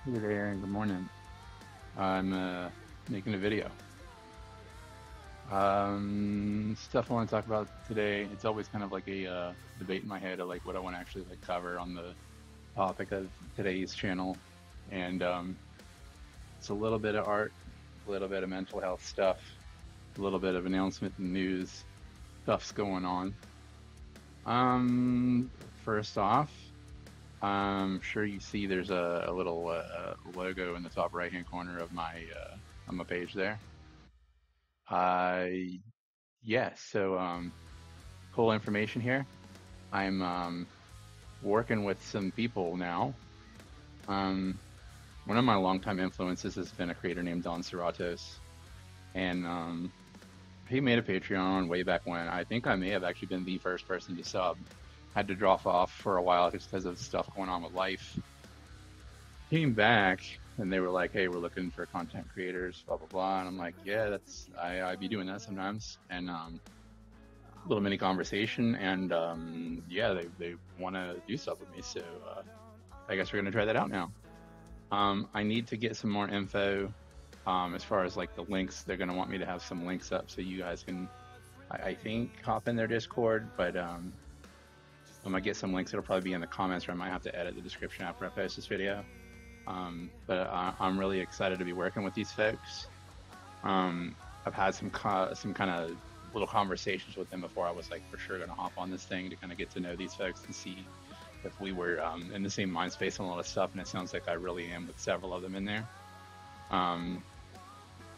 Hey there, and good morning. I'm making a video. Stuff I want to talk about today. It's always kind of like a debate in my head of like what I want to actually like cover on the topic of today's channel, and it's a little bit of art, a little bit of mental health stuff, a little bit of announcement and news stuff's going on. Um, First off, I'm sure you see there's a little logo in the top right hand corner of my on my page there. Uh, yes, so cool information here. I'm working with some people now. Um, One of my longtime influences has been a creator named Don Serratos, and he made a Patreon way back when. I think I may have actually been the first person to sub. Had to drop off for a while just because of stuff going on with life. Came back and they were like, "Hey, we're looking for content creators, blah blah blah." And I'm like, "Yeah, that's I be doing that sometimes." And little mini conversation, and yeah, they want to do stuff with me, so I guess we're gonna try that out now. I need to get some more info as far as like the links. They're gonna want me to have some links up so you guys can, I think, hop in their Discord, but I'm gonna get some links. It'll probably be in the comments, or I might have to edit the description after I post this video. But I'm really excited to be working with these folks. I've had some kind of little conversations with them before I was like for sure gonna hop on this thing to kind of get to know these folks and see if we were in the same mind space on a lot of stuff. And it sounds like I really am with several of them in there. Um,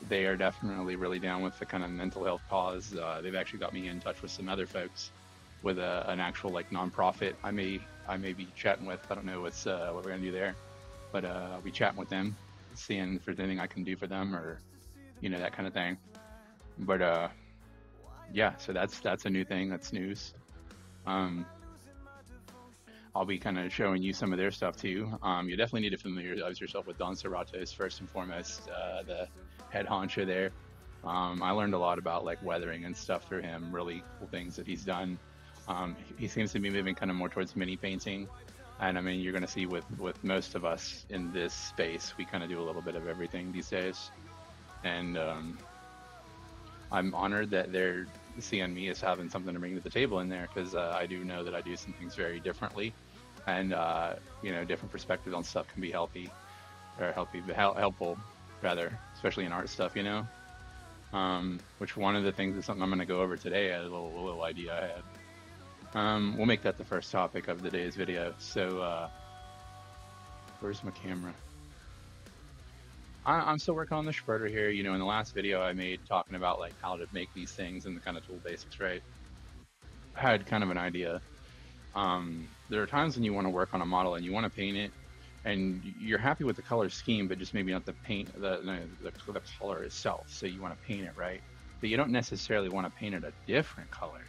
they are definitely really down with the kind of mental health cause. They've actually got me in touch with some other folks with an actual like nonprofit. I may be chatting with. I don't know what we're gonna do there, but I'll be chatting with them, seeing if there's anything I can do for them or that kind of thing. But yeah, so that's a new thing. That's news. Um, I'll be kind of showing you some of their stuff too. You definitely need to familiarize yourself with Don Serratos first and foremost, the head honcho there. I learned a lot about like weathering and stuff through him. Really cool things that he's done. He seems to be moving kind of more towards mini painting, and I mean you're going to see with most of us in this space, we kind of do a little bit of everything these days, and I'm honored that they're seeing me as having something to bring to the table in there because I do know that I do some things very differently, and different perspectives on stuff can be healthy or helpful rather, especially in art stuff. Which one of the things is something I'm going to go over today. A little idea I had. We'll make that the first topic of the day's video. So where's my camera? I'm still working on the spreader here. In the last video I made talking about like how to make these things and the kind of tool basics, right? I had kind of an idea. There are times when you want to work on a model and you want to paint it, and you're happy with the color scheme, but just maybe not the paint, the color itself. So you want to paint it right, but you don't necessarily want to paint it a different color.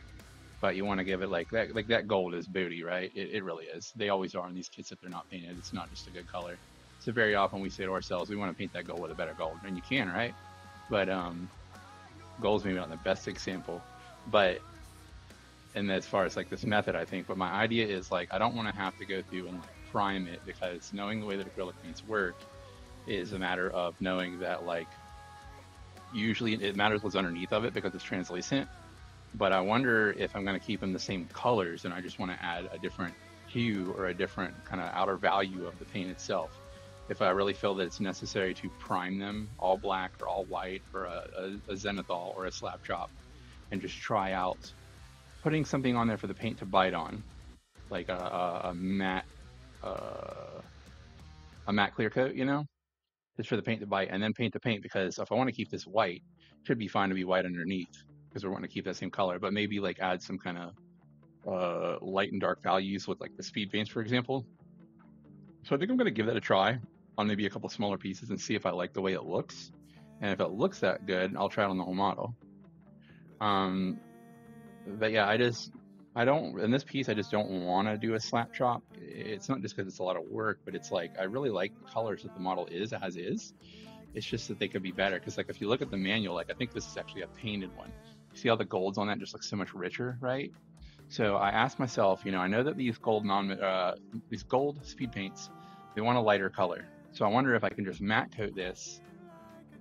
But you want to give it like that. Like that gold is booty, right? It really is. They always are in these kits if they're not painted. It's not just a good color. So very often we say to ourselves, we want to paint that gold with a better gold, and you can, right? But gold's maybe not the best example, but and as far as like this method, I think. But my idea is like I don't want to have to go through and like prime it because knowing the way that acrylic paints work is a matter of knowing that like usually it matters what's underneath of it because it's translucent. But I wonder if I'm going to keep them the same colors and I just want to add a different hue or a different kind of outer value of the paint itself. If I really feel that it's necessary to prime them all black or all white or a zenithal or a slap chop and just try out putting something on there for the paint to bite on, like a matte clear coat, just for the paint to bite, and then paint the paint because if I want to keep this white, it should be fine to be white underneath because we're wanting to keep that same color, but maybe like add some kind of light and dark values with like the speed paints, for example. So I think I'm going to give that a try on maybe a couple smaller pieces and see if I like the way it looks. And if it looks that good, I'll try it on the whole model. But yeah, I don't, in this piece, I just don't want to do a slap chop. It's not just because it's a lot of work, but it's like, I really like the colors that the model is as is. It's just that they could be better. Cause like, if you look at the manual, like I think this is actually a painted one. You see how the golds on that just look so much richer, right? So I asked myself, I know that these gold speed paints, they want a lighter color. So I wonder if I can just matte coat this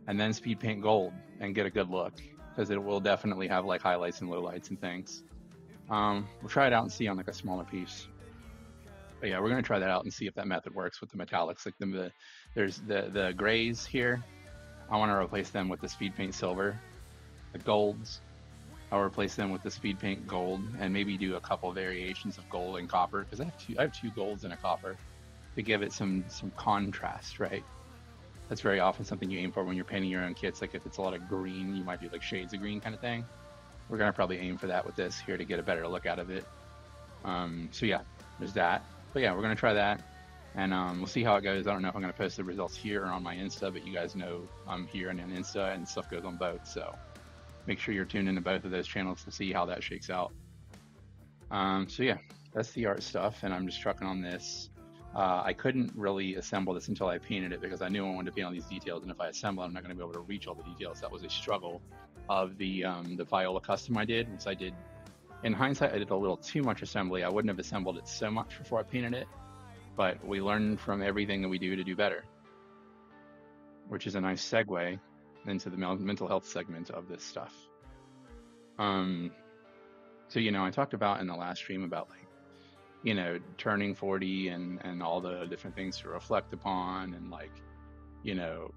and then speed paint gold and get a good look, because it will definitely have like highlights and lowlights and things. We'll try it out and see on like a smaller piece. But yeah, we're gonna try that out and see if that method works with the metallics. Like there's the grays here. I want to replace them with the speed paint silver. The golds, I'll replace them with the speed paint gold, and maybe do a couple variations of gold and copper, because I have two golds and a copper to give it some contrast, right? That's very often something you aim for when you're painting your own kits. Like if it's a lot of green, you might do like shades of green kind of thing. We're gonna probably aim for that with this here to get a better look out of it. So yeah, there's that. But yeah, we're gonna try that, and we'll see how it goes. I don't know if I'm gonna post the results here or on my Insta, but you guys know I'm here and on Insta, and stuff goes on both. So make sure you're tuned into both of those channels to see how that shakes out. So yeah, that's the art stuff, and I'm just trucking on this. I couldn't really assemble this until I painted it, because I knew I wanted to paint all these details, and if I assemble it, I'm not going to be able to reach all the details. That was a struggle of the Viola custom I did, which I did, in hindsight, I did a little too much assembly. I wouldn't have assembled it so much before I painted it, but we learn from everything that we do to do better, which is a nice segue into the mental health segment of this stuff. So, you know, I talked about in the last stream about like, you know, turning 40 and all the different things to reflect upon, and like, you know,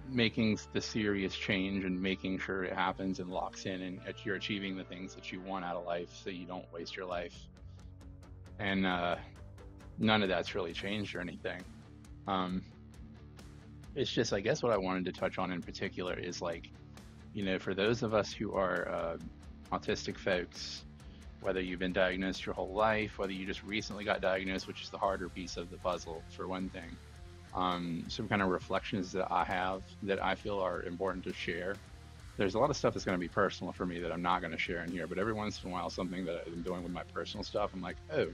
making the serious change and making sure it happens and locks in, and that you're achieving the things that you want out of life so you don't waste your life. And none of that's really changed or anything. It's just, I guess what I wanted to touch on in particular is like, you know, for those of us who are autistic folks, whether you've been diagnosed your whole life, whether you just recently got diagnosed, which is the harder piece of the puzzle for one thing. Some kind of reflections that I have that I feel are important to share. There's a lot of stuff that's going to be personal for me that I'm not going to share in here, but every once in a while, something that I've been doing with my personal stuff, I'm like, oh,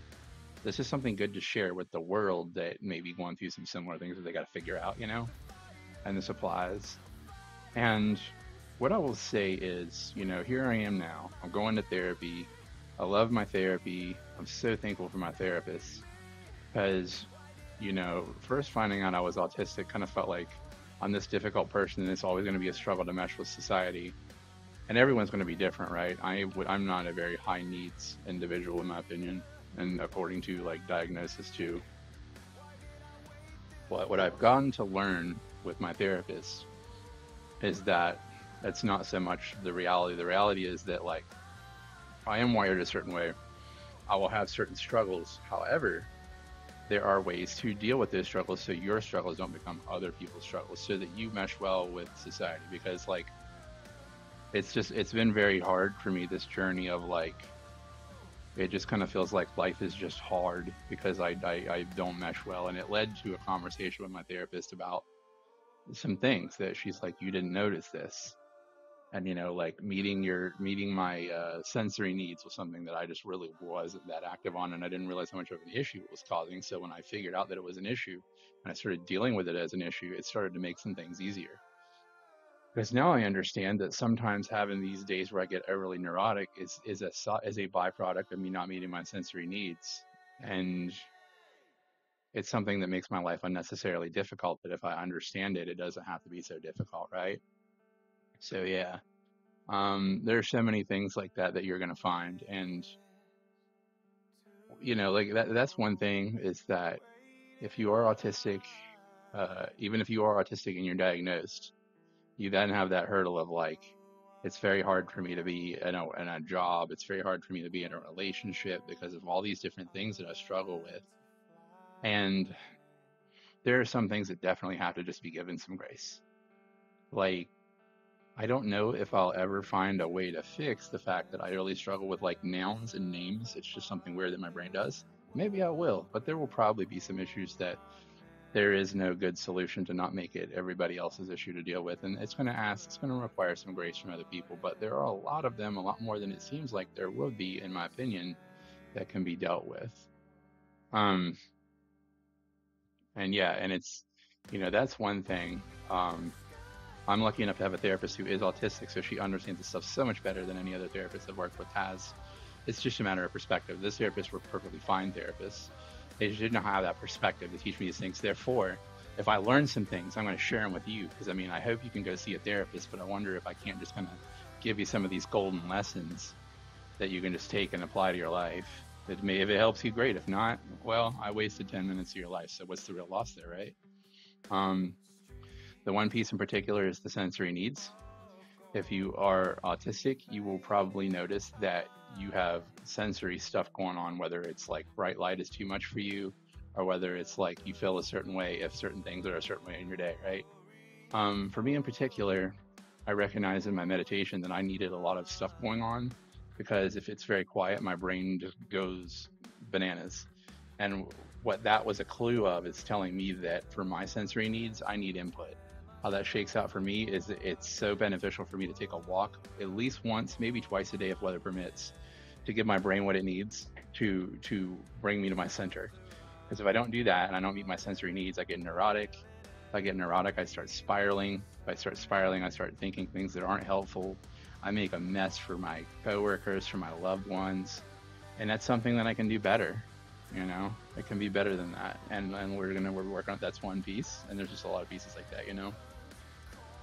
this is something good to share with the world that may be going through some similar things that they got to figure out, you know, and this applies. And what I will say is, you know, here I am now, I'm going to therapy. I love my therapy. I'm so thankful for my therapist, because, you know, first finding out I was autistic kind of felt like I'm this difficult person and it's always going to be a struggle to mesh with society. And everyone's going to be different, right? I'm not a very high needs individual in my opinion, and according to like diagnosis too. But what I've gotten to learn with my therapist is that that's not so much the reality. The reality is that like, I am wired a certain way. I will have certain struggles. However, there are ways to deal with those struggles so your struggles don't become other people's struggles, so that you mesh well with society. Because like, it's been very hard for me, this journey of like, it just kind of feels like life is just hard because I don't mesh well. And it led to a conversation with my therapist about some things that she's like, you didn't notice this. And, you know, like meeting my sensory needs was something that I just really wasn't that active on, and I didn't realize how much of an issue it was causing. So when I figured out that it was an issue and I started dealing with it as an issue, it started to make some things easier. Because now I understand that sometimes having these days where I get overly neurotic is a byproduct of me not meeting my sensory needs. And it's something that makes my life unnecessarily difficult, but if I understand it, it doesn't have to be so difficult, right? So yeah, there's so many things like that you're going to find. And, you know, like that's one thing, is that if you are autistic, even if you are autistic and you're diagnosed, you then have that hurdle of like, it's very hard for me to be in a job. It's very hard for me to be in a relationship because of all these different things that I struggle with. And there are some things that definitely have to just be given some grace. Like, I don't know if I'll ever find a way to fix the fact that I really struggle with like nouns and names. It's just something weird that my brain does. Maybe I will, but there will probably be some issues that there is no good solution to not make it everybody else's issue to deal with. And it's going to require some grace from other people, but there are a lot of them, a lot more than it seems like there would be, in my opinion, that can be dealt with. And yeah, and it's, you know, that's one thing. I'm lucky enough to have a therapist who is autistic, so she understands this stuff so much better than any other therapist I've worked with has. It's just a matter of perspective. This therapist were perfectly fine therapists. They just didn't have that perspective to teach me these things. Therefore, if I learn some things, I'm going to share them with you. Because I mean, I hope you can go see a therapist, but I wonder if I can't just kind of give you some of these golden lessons that you can just take and apply to your life. If it helps you, great. If not, well, I wasted 10 minutes of your life. So what's the real loss there, right? Um, the one piece in particular is the sensory needs. If you are autistic, you will probably notice that you have sensory stuff going on, whether it's like bright light is too much for you, or whether it's like you feel a certain way if certain things are a certain way in your day, right? For me in particular, I recognize in my meditation that I needed a lot of stuff going on, because if it's very quiet, my brain just goes bananas. And what that was a clue of is telling me that for my sensory needs, I need input. How that shakes out for me is that it's so beneficial for me to take a walk at least once, maybe twice a day if weather permits, to give my brain what it needs to bring me to my center. Because if I don't do that and I don't meet my sensory needs, I get neurotic. If I get neurotic, I start spiraling. If I start spiraling, I start thinking things that aren't helpful. I make a mess for my coworkers, for my loved ones. And that's something that I can do better. You know, it can be better than that. And we're working on it. That's one piece. And there's just a lot of pieces like that, you know?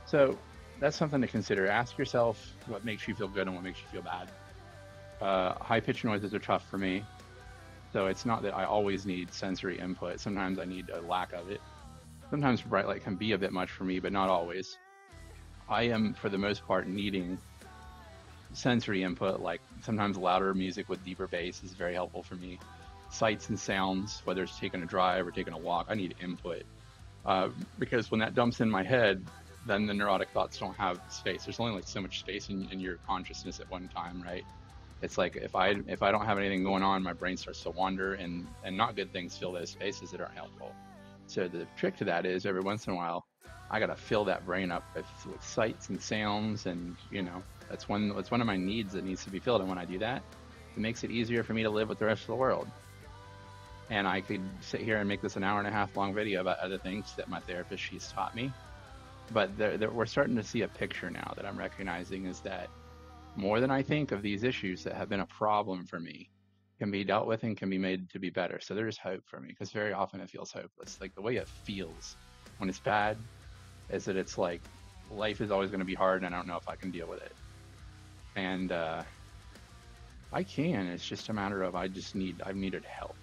So that's something to consider. Ask yourself what makes you feel good and what makes you feel bad. High pitched noises are tough for me. So it's not that I always need sensory input. Sometimes I need a lack of it. Sometimes bright light can be a bit much for me, but not always. I am, for the most part, needing sensory input, like sometimes louder music with deeper bass is very helpful for me. Sights and sounds, whether it's taking a drive or taking a walk, I need input. Because when that dumps in my head, then the neurotic thoughts don't have space. There's only like so much space in your consciousness at one time, right? It's like if I don't have anything going on, my brain starts to wander, and not good things fill those spaces that aren't helpful. So the trick to that is every once in a while, I gotta fill that brain up with sights and sounds, and you know that's one of my needs that needs to be filled. And when I do that, it makes it easier for me to live with the rest of the world. And I could sit here and make this an hour and a half long video about other things that my therapist, she's taught me. But we're starting to see a picture now that I'm recognizing is that more than I think of these issues that have been a problem for me can be dealt with and can be made to be better. So there's hope for me, because very often it feels hopeless. Like the way it feels when it's bad is that it's like life is always going to be hard and I don't know if I can deal with it. And I can. It's just a matter of I've needed help.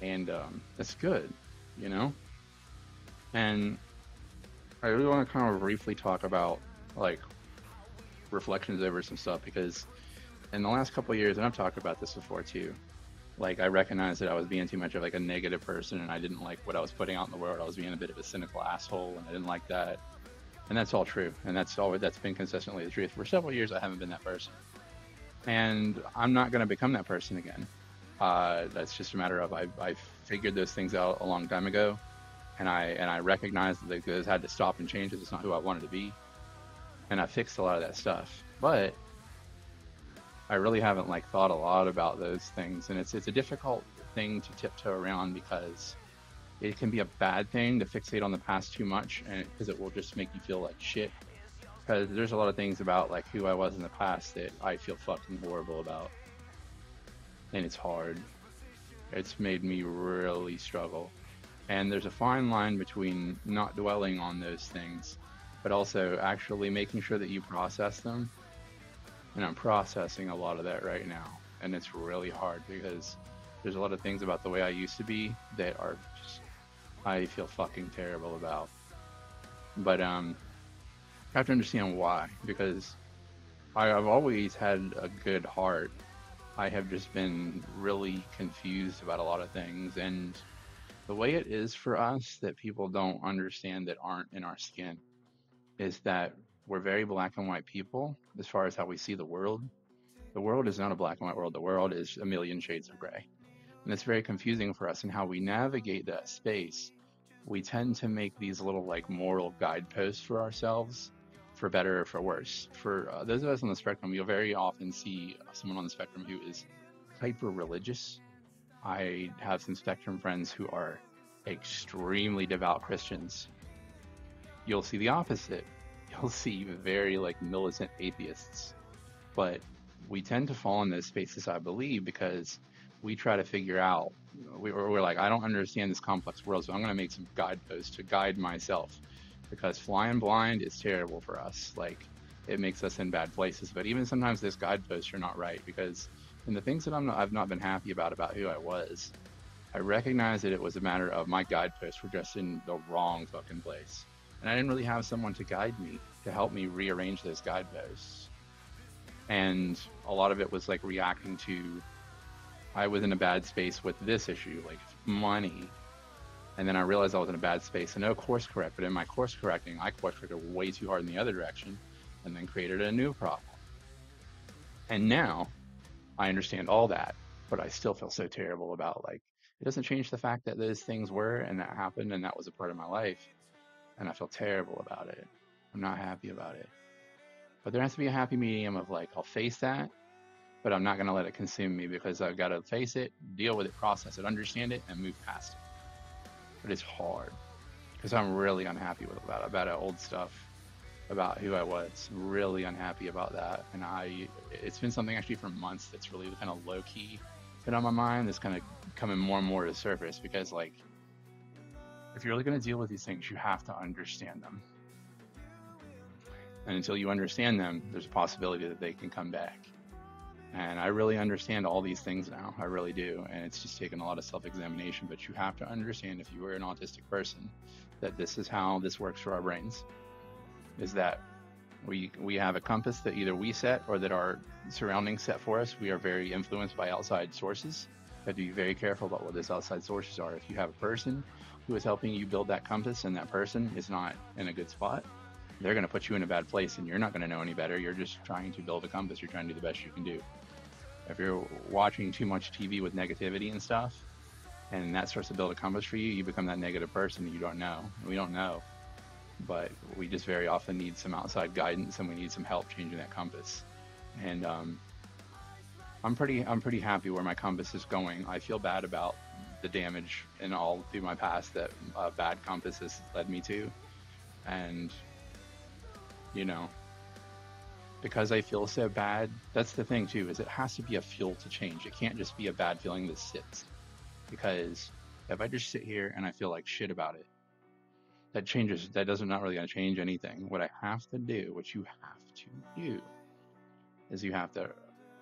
And that's good, you know? And I really want to kind of briefly talk about like reflections over some stuff, because in the last couple of years, and I've talked about this before too, like I recognized that I was being too much of like a negative person and I didn't like what I was putting out in the world. I was being a bit of a cynical asshole and I didn't like that. And that's all true. And that's been consistently the truth. For several years, I haven't been that person. And I'm not going to become that person again. That's just a matter of I figured those things out a long time ago, and I recognized that those had to stop and change. It's not who I wanted to be, and I fixed a lot of that stuff. But I really haven't like thought a lot about those things, and it's a difficult thing to tiptoe around, because it can be a bad thing to fixate on the past too much, and because it will just make you feel like shit. Because there's a lot of things about like who I was in the past that I feel fucking horrible about. And it's hard. It's made me really struggle. And there's a fine line between not dwelling on those things, but also actually making sure that you process them. And I'm processing a lot of that right now. And it's really hard, because there's a lot of things about the way I used to be that are just, I feel fucking terrible about. But I have to understand why, because I've always had a good heart. I have just been really confused about a lot of things, and the way it is for us that people don't understand that aren't in our skin is that we're very black and white people as far as how we see the world. The world is not a black and white world. The world is a million shades of gray. And it's very confusing for us, and how we navigate that space. We tend to make these little like moral guideposts for ourselves, for better or for worse. For those of us on the spectrum, you'll very often see someone on the spectrum who is hyper religious. I have some spectrum friends who are extremely devout Christians. You'll see the opposite. You'll see very like militant atheists. But we tend to fall in those spaces, I believe, because we try to figure out, we're like, I don't understand this complex world, so I'm going to make some guideposts to guide myself, because flying blind is terrible for us. Like, it makes us in bad places. But even sometimes those guideposts are not right, because in the things that I've not been happy about who I was, I recognized that it was a matter of my guideposts were just in the wrong fucking place. And I didn't really have someone to guide me, to help me rearrange those guideposts. And a lot of it was like reacting to, I was in a bad space with this issue, like money. And then I realized I was in a bad space, and no course correct. But in my course correcting, I course corrected way too hard in the other direction, and then created a new problem. And now I understand all that, but I still feel so terrible about, like, it doesn't change the fact that those things were and that happened and that was a part of my life. And I feel terrible about it. I'm not happy about it. But there has to be a happy medium of, like, I'll face that, but I'm not going to let it consume me, because I've got to face it, deal with it, process it, understand it, and move past it. But it's hard, because I'm really unhappy about old stuff, about who I was. Really unhappy about that. And it's been something actually for months that's really kind of low key been on my mind, that's kind of coming more and more to the surface, because, like, if you're really going to deal with these things, you have to understand them. And until you understand them, there's a possibility that they can come back. And I really understand all these things now. I really do. And it's just taken a lot of self-examination. But you have to understand, if you are an autistic person, that this is how this works for our brains. Is that we have a compass that either we set or that our surroundings set for us. We are very influenced by outside sources. You have to be very careful about what those outside sources are. If you have a person who is helping you build that compass, and that person is not in a good spot, they're going to put you in a bad place, and you're not going to know any better. You're just trying to build a compass. You're trying to do the best you can do. If you're watching too much TV with negativity and stuff, and that starts to build a compass for you, you become that negative person that you don't know. We don't know, but we just very often need some outside guidance, and we need some help changing that compass. And I'm pretty happy where my compass is going. I feel bad about the damage and all through my past that bad compass has led me to, and you know, because I feel so bad, that's the thing too, is it has to be a fuel to change. It can't just be a bad feeling that sits. Because if I just sit here and I feel like shit about it, that doesn't not really gonna change anything. What I have to do, what you have to do, is you have to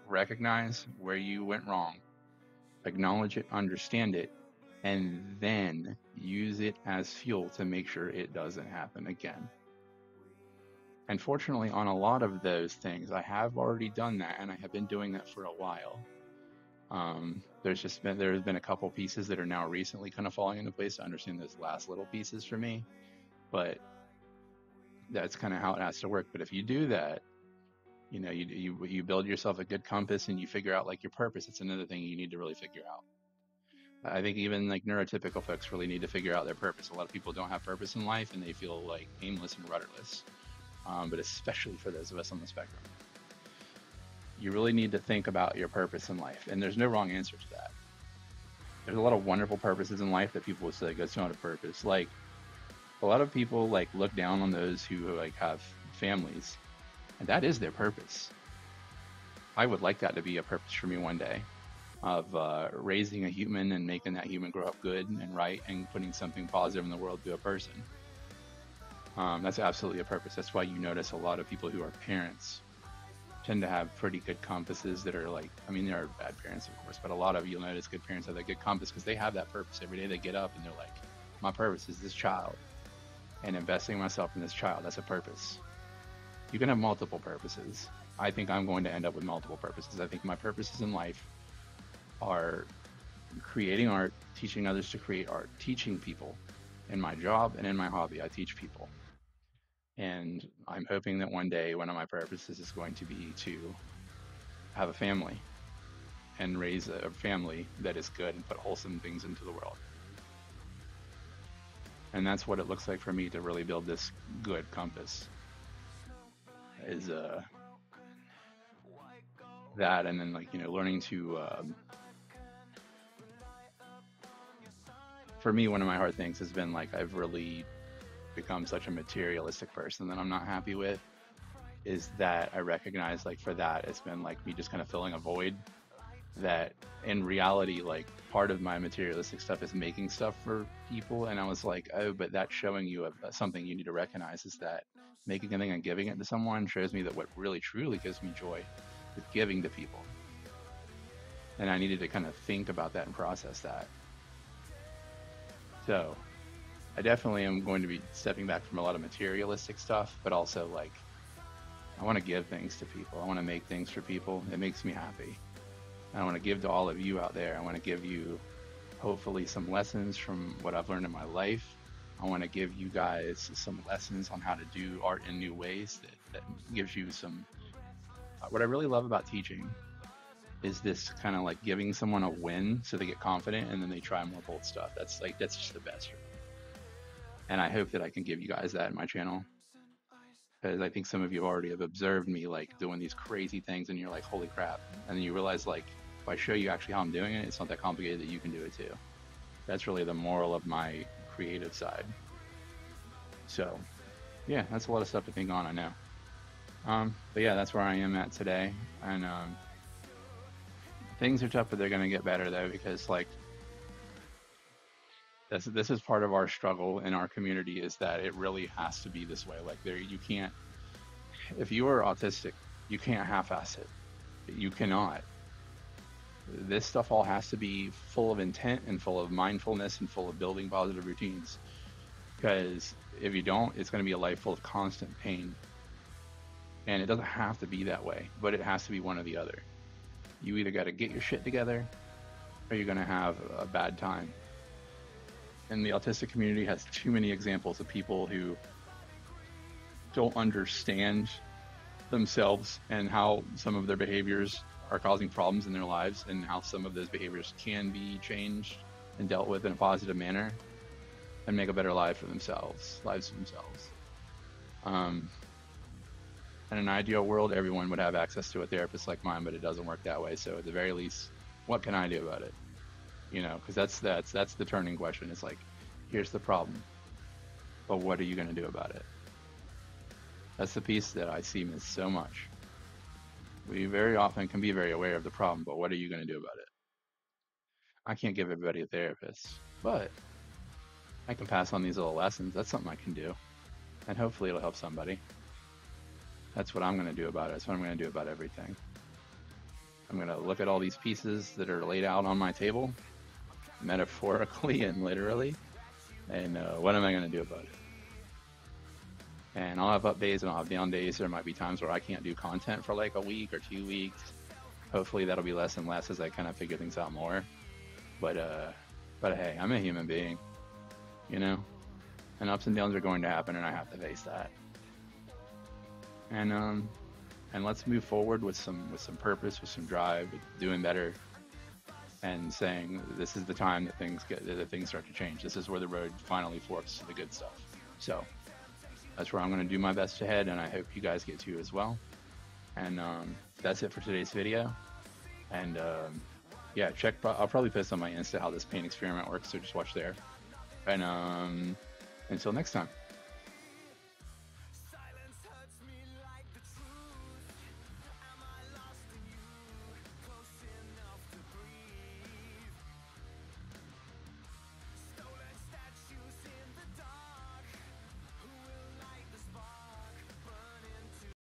recognize where you went wrong, acknowledge it, understand it, and then use it as fuel to make sure it doesn't happen again. And fortunately, on a lot of those things, I have already done that, and I have been doing that for a while. There's been a couple pieces that are now recently kind of falling into place to understand those last little pieces for me, but that's kind of how it has to work. But if you do that, you know, you build yourself a good compass, and you figure out, like, your purpose. It's another thing you need to really figure out. I think even like neurotypical folks really need to figure out their purpose. A lot of people don't have purpose in life, and they feel like aimless and rudderless. But especially for those of us on the spectrum, you really need to think about your purpose in life. And there's no wrong answer to that. There's a lot of wonderful purposes in life that people would say, that's not a purpose. Like, a lot of people like look down on those who like have families, and that is their purpose. I would like that to be a purpose for me one day, of raising a human and making that human grow up good and right, and putting something positive in the world to a person. That's absolutely a purpose. That's why you notice a lot of people who are parents tend to have pretty good compasses that are like, I mean, there are bad parents, of course, but a lot of you'll notice good parents have that good compass, because they have that purpose. Every day they get up and they're like, my purpose is this child, and investing myself in this child. That's a purpose. You can have multiple purposes. I think I'm going to end up with multiple purposes. I think my purposes in life are creating art, teaching others to create art, teaching people. In my job and in my hobby, I teach people. And I'm hoping that one day one of my purposes is going to be to have a family and raise a family that is good and put wholesome things into the world. And that's what it looks like for me to really build this good compass, is that, and then, like, you know, learning to for me, one of my hard things has been, like, I've really become such a materialistic person that I'm not happy with, is that I recognize, like, for that, it's been like me just kind of filling a void. that in reality, like part of my materialistic stuff is making stuff for people. And I was like, oh, but that's showing you something you need to recognize is that making a thing and giving it to someone shows me that what really truly gives me joy is giving to people. And I needed to kind of think about that and process that. So I definitely am going to be stepping back from a lot of materialistic stuff, but also like I want to give things to people. I want to make things for people. It makes me happy. I want to give to all of you out there. I want to give you hopefully some lessons from what I've learned in my life. I want to give you guys some lessons on how to do art in new ways that gives you some. What I really love about teaching is this kind of like giving someone a win so they get confident and then they try more bold stuff. That's just the best for me. And I hope that I can give you guys that in my channel because I think some of you already have observed me like doing these crazy things and you're like, holy crap. And then you realize like, if I show you actually how I'm doing it, it's not that complicated that you can do it too. That's really the moral of my creative side. So yeah, that's a lot of stuff to think on, I know. But yeah, that's where I am at today. And things are tough, but they're gonna get better though, because like this is part of our struggle in our community is that it really has to be this way. Like there you can't if you are autistic, you can't half-ass it. You cannot. This stuff all has to be full of intent and full of mindfulness and full of building positive routines. Because if you don't, it's going to be a life full of constant pain. And it doesn't have to be that way, but it has to be one or the other. You either got to get your shit together or you're going to have a bad time. And the autistic community has too many examples of people who don't understand themselves and how some of their behaviors are causing problems in their lives and how some of those behaviors can be changed and dealt with in a positive manner and make a better lives for themselves. In an ideal world, everyone would have access to a therapist like mine, but it doesn't work that way. So at the very least, what can I do about it? You know, because that's the turning question. It's like, here's the problem, but what are you going to do about it? That's the piece that I see miss so much. We very often can be very aware of the problem, but what are you going to do about it? I can't give everybody a therapist, but I can pass on these little lessons. That's something I can do, and hopefully it'll help somebody. That's what I'm going to do about it. That's what I'm going to do about everything. I'm going to look at all these pieces that are laid out on my table, metaphorically and literally, and what am I going to do about it? And I'll have up days and I'll have down days. There might be times where I can't do content for like a week or 2 weeks. Hopefully that'll be less and less as I kind of figure things out more. But hey, I'm a human being, you know, and ups and downs are going to happen, and I have to face that. And let's move forward with some purpose, with some drive, with doing better, and saying this is the time that things start to change. This is where the road finally forks to the good stuff. So that's where I'm going to do my best ahead, and I hope you guys get to as well. And that's it for today's video. And yeah, I'll probably post on my Insta how this paint experiment works, so just watch there. And until next time.